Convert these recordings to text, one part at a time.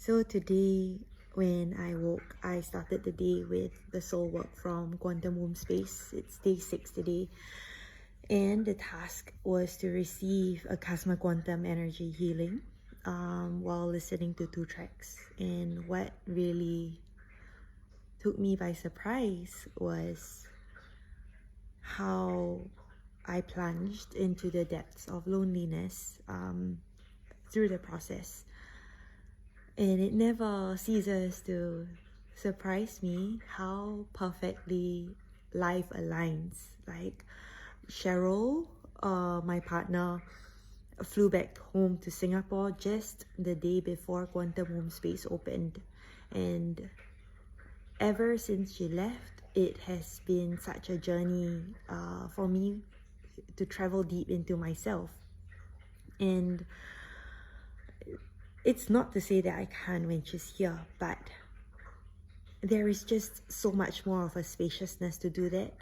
So today, when I woke, I started the day with the soul work from Quantum Wombspace. It's day 6 today. And the task was to receive a Kasma Quantum energy healing while listening to 2 tracks. And what really took me by surprise was how I plunged into the depths of loneliness through the process. And it never ceases to surprise me how perfectly life aligns. Like Cheryl, my partner, flew back home to Singapore just the day before Quantum Wombspace opened. And ever since she left, it has been such a journey for me to travel deep into myself. And it's not to say that I can't when she's here, but there is just so much more of a spaciousness to do that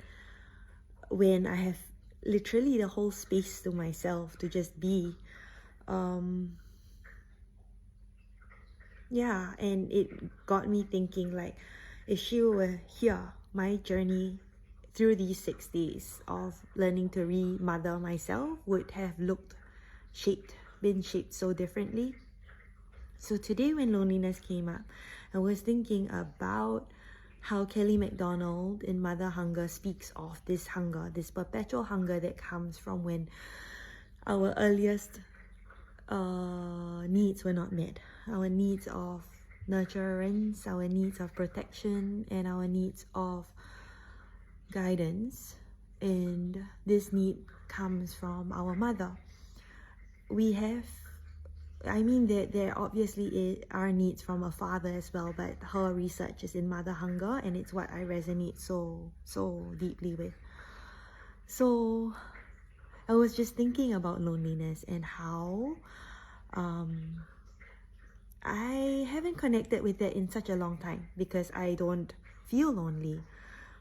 when I have literally the whole space to myself to just be. Yeah, and it got me thinking, like, if she were here, my journey through these 6 days of learning to re-mother myself would have been shaped so differently. So today when loneliness came up, I was thinking about how Kelly MacDonald in Mother Hunger speaks of this hunger, this perpetual hunger that comes from when our earliest needs were not met. Our needs of nurturance, our needs of protection, and our needs of guidance. And this need comes from our mother. There obviously are needs from a father as well, but her research is in mother hunger, and it's what I resonate so deeply with. So I was just thinking about loneliness and how I haven't connected with that in such a long time because I don't feel lonely,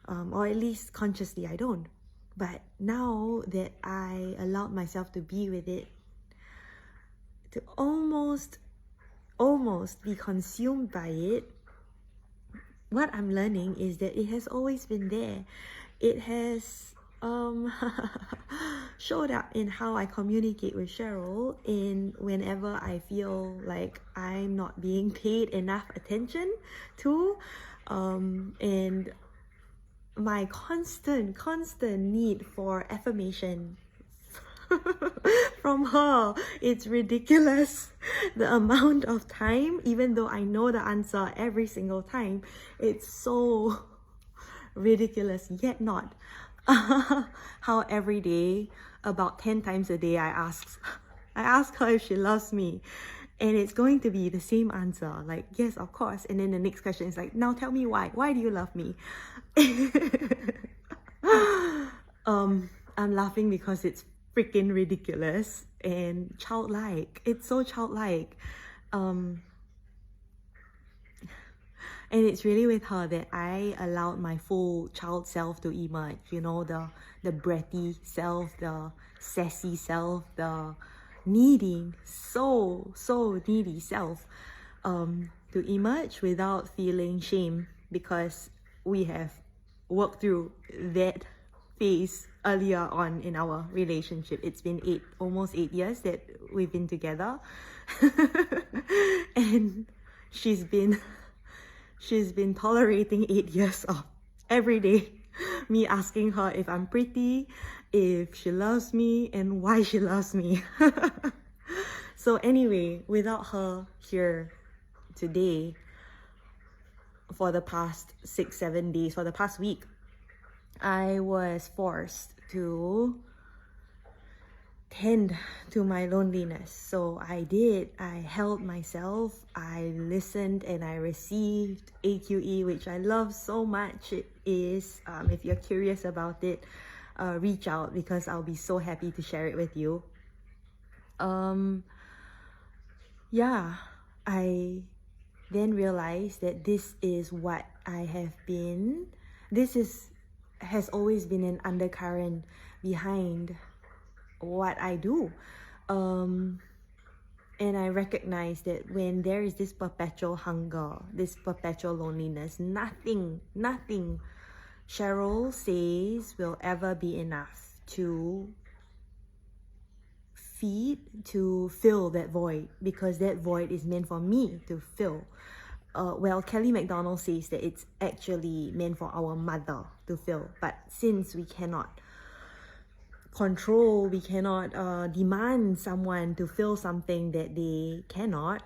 or at least consciously I don't. But now that I allowed myself to be with it, to almost be consumed by it, what I'm learning is that it has always been there. It has showed up in how I communicate with Cheryl, in whenever I feel like I'm not being paid enough attention to, and my constant need for affirmation from her. It's ridiculous, the amount of time, even though I know the answer every single time. It's so ridiculous, yet not. How every day, about 10 times a day, I ask her if she loves me, and it's going to be the same answer, like, yes, of course. And then the next question is like, now tell me why do you love me? I'm laughing because it's freaking ridiculous and childlike. It's so childlike. And it's really with her that I allowed my full child self to emerge. You know, the bratty self, the sassy self, the needy, so needy self, to emerge without feeling shame, because we have worked through that phase earlier on in our relationship. It's been almost 8 years that we've been together. And she's been tolerating 8 years of every day me asking her if I'm pretty, if she loves me, and why she loves me. So anyway, without her here today, for the past 6-7 days, for the past week, I was forced to tend to my loneliness. So I held myself, I listened, and I received AQE, which I love so much. It is, if you're curious about it, reach out, because I'll be so happy to share it with you. Yeah, I then realized that this is what I have been. Has always been an undercurrent behind what I do. And I recognize that when there is this perpetual hunger, this perpetual loneliness, nothing Cheryl says will ever be enough to to fill that void, because that void is meant for me to fill. Well, Kelly MacDonald says that it's actually meant for our mother to fill, but since we cannot control, we cannot demand someone to fill something that they cannot,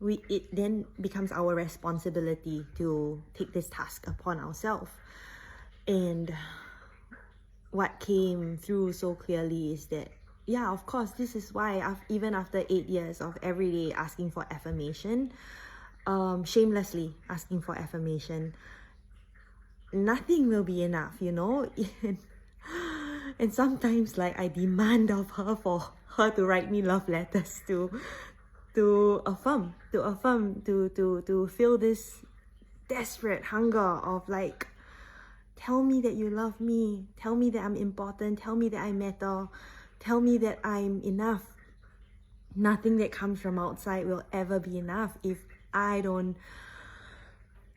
it then becomes our responsibility to take this task upon ourselves. And what came through so clearly is that, yeah, of course, this is why even after 8 years of every day asking for affirmation, shamelessly asking for affirmation, nothing will be enough, you know. And sometimes, like, I demand of her for her to write me love letters to affirm, to feel this desperate hunger of, like, tell me that you love me, tell me that I'm important, tell me that I matter, tell me that I'm enough. Nothing that comes from outside will ever be enough if I don't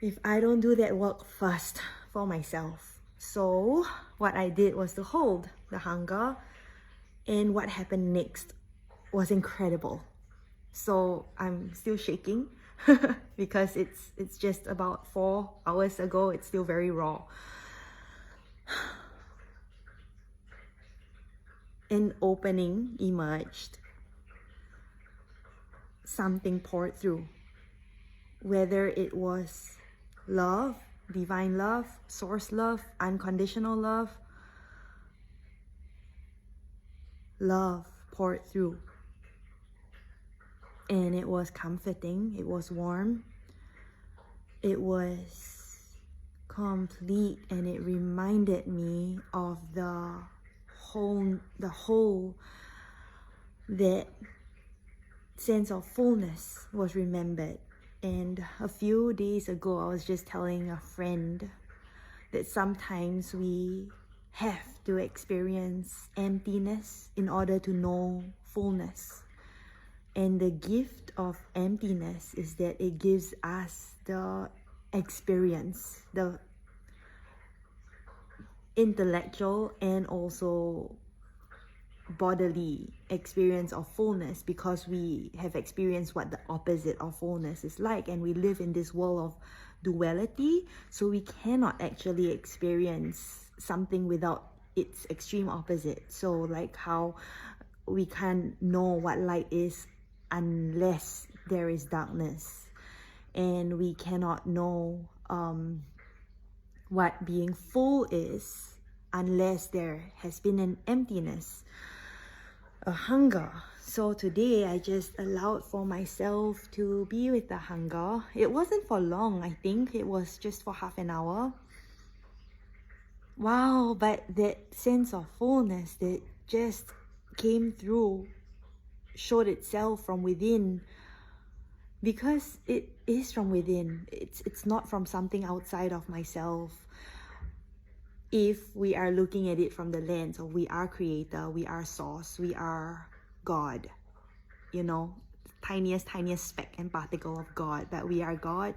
do that work first for myself. So what I did was to hold the hunger, and what happened next was incredible. So I'm still shaking because it's just about 4 hours ago. It's still very raw. An opening emerged. Something poured through. Whether it was love, divine love, source love, unconditional love, love poured through. And it was comforting, it was warm, it was complete, and it reminded me of the whole, that sense of fullness was remembered. And a few days ago, I was just telling a friend that sometimes we have to experience emptiness in order to know fullness. And the gift of emptiness is that it gives us the experience, the intellectual and also bodily experience of fullness, because we have experienced what the opposite of fullness is like, and we live in this world of duality, so we cannot actually experience something without its extreme opposite. So like how we can't know what light is unless there is darkness, and we cannot know what being full is unless there has been an emptiness, a hunger. So today I just allowed for myself to be with the hunger. It wasn't for long, I think it was just for half an hour. Wow, but that sense of fullness that just came through showed itself from within, because it is from within. It's not from something outside of myself. If we are looking at it from the lens of we are creator, we are source, we are God, you know, tiniest speck and particle of God, but we are God.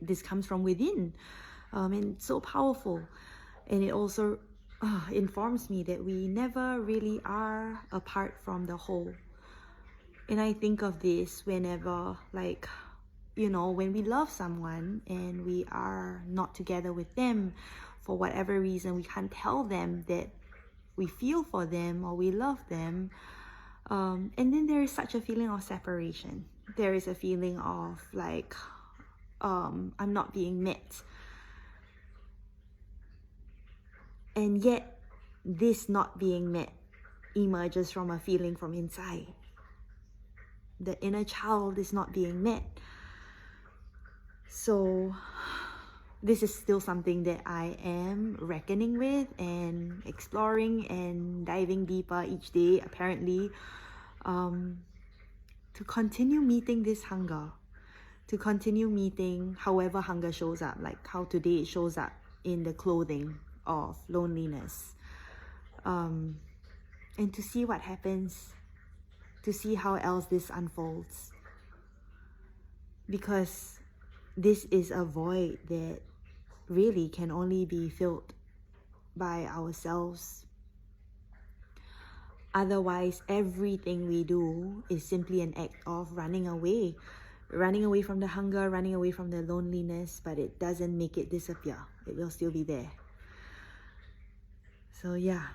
This comes from within, and it's so powerful. And it also informs me that we never really are apart from the whole. And I think of this whenever, like, you know, when we love someone and we are not together with them for whatever reason, we can't tell them that we feel for them or we love them. And then there is such a feeling of separation. There is a feeling of like, I'm not being met. And yet, this not being met emerges from a feeling from inside. The inner child is not being met. So this is still something that I am reckoning with and exploring and diving deeper each day, apparently, to continue meeting this hunger, to continue meeting however hunger shows up, like how today it shows up in the clothing of loneliness, and to see what happens to see how else this unfolds. Because this is a void that really can only be filled by ourselves. Otherwise, everything we do is simply an act of running away from the hunger, running away from the loneliness, but it doesn't make it disappear. It will still be there. So yeah,